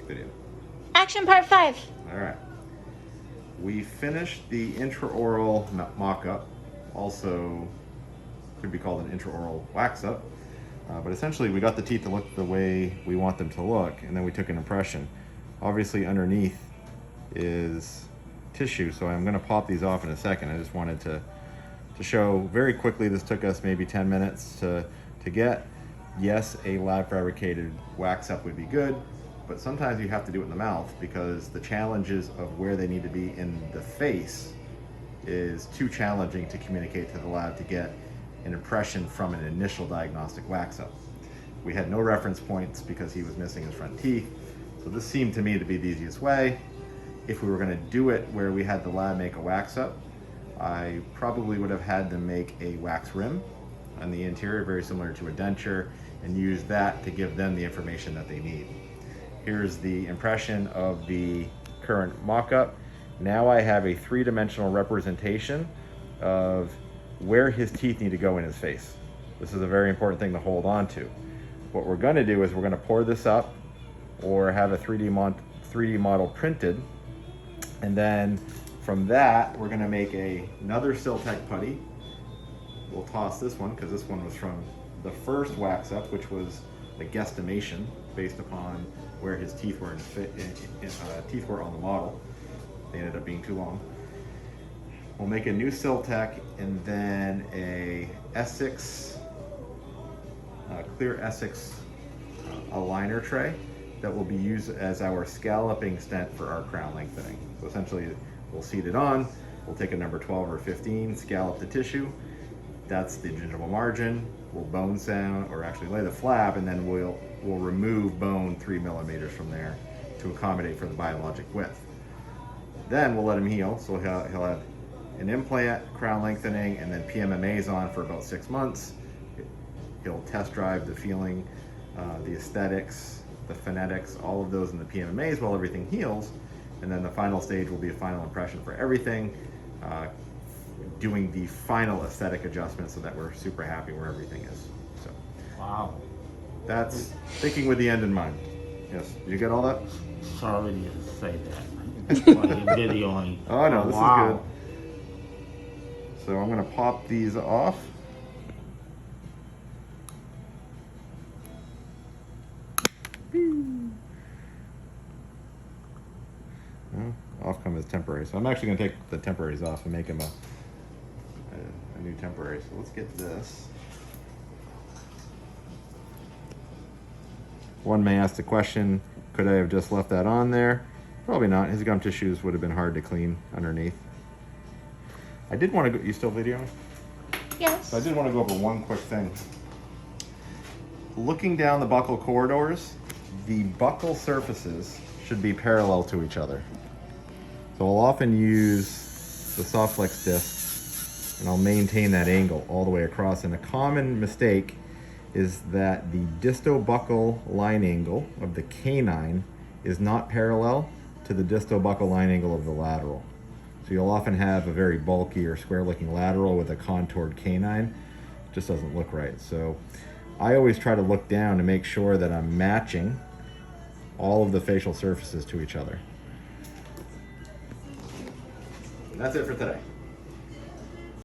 video. Action part 5. All right. We finished the intraoral mock-up, also could be called an intraoral wax-up, but essentially we got the teeth to look the way we want them to look, and then we took an impression. Obviously underneath is tissue, so I'm going to pop these off in a second. I just wanted to show very quickly. This took us maybe 10 minutes to get. Yes, a lab fabricated wax-up would be good, but sometimes you have to do it in the mouth because the challenges of where they need to be in the face is too challenging to communicate to the lab to get an impression from an initial diagnostic wax-up. We had no reference points because he was missing his front teeth, so this seemed to me to be the easiest way. If we were going to do it where we had the lab make a wax-up, I probably would have had them make a wax rim on the interior, very similar to a denture, and use that to give them the information that they need. Here's the impression of the current mock-up. Now I have a three-dimensional representation of where his teeth need to go in his face. This is a very important thing to hold on to. What we're going to do is we're going to pour this up or have a 3D model printed, and then from that we're going to make another Siltec putty. We'll toss this one because this one was from the first wax up, which was a guesstimation based upon where his teeth were teeth were on the model. They ended up being too long. We'll make a new Siltec and then a Essex, clear Essex aligner tray that will be used as our scalloping stent for our crown lengthening. So essentially we'll seat it on, we'll take a number 12 or 15, scallop the tissue. That's the gingival margin. We'll bone sound, or actually lay the flap, and then we'll remove bone 3 millimeters from there to accommodate for the biologic width. Then we'll let him heal, so he'll have an implant, crown lengthening, and then PMMAs on for about 6 months. He'll test drive the feeling, the aesthetics, the phonetics, all of those in the PMMAs while everything heals, and then the final stage will be a final impression for everything, doing the final aesthetic adjustment so that we're super happy where everything is. So, Wow. that's thinking with the end in mind. Yes, did you get all that? Sorry to say that. Like videoing. Oh no, this Wow. is good. So I'm gonna pop these off. Well, off come is temporary. So I'm actually gonna take the temporaries off and make them a new temporary. So let's get this. One may ask the question, could I have just left that on there? Probably not. His gum tissues would have been hard to clean underneath. I did want to go, you still videoing? Yes. So I did want to go over one quick thing. Looking down the buccal corridors, the buccal surfaces should be parallel to each other. So I'll often use the soft flex disc and I'll maintain that angle all the way across. And a common mistake is that the distobuccal line angle of the canine is not parallel to the distobuccal line angle of the lateral. So you'll often have a very bulky or square looking lateral with a contoured canine. It just doesn't look right. So I always try to look down to make sure that I'm matching all of the facial surfaces to each other. And that's it for today.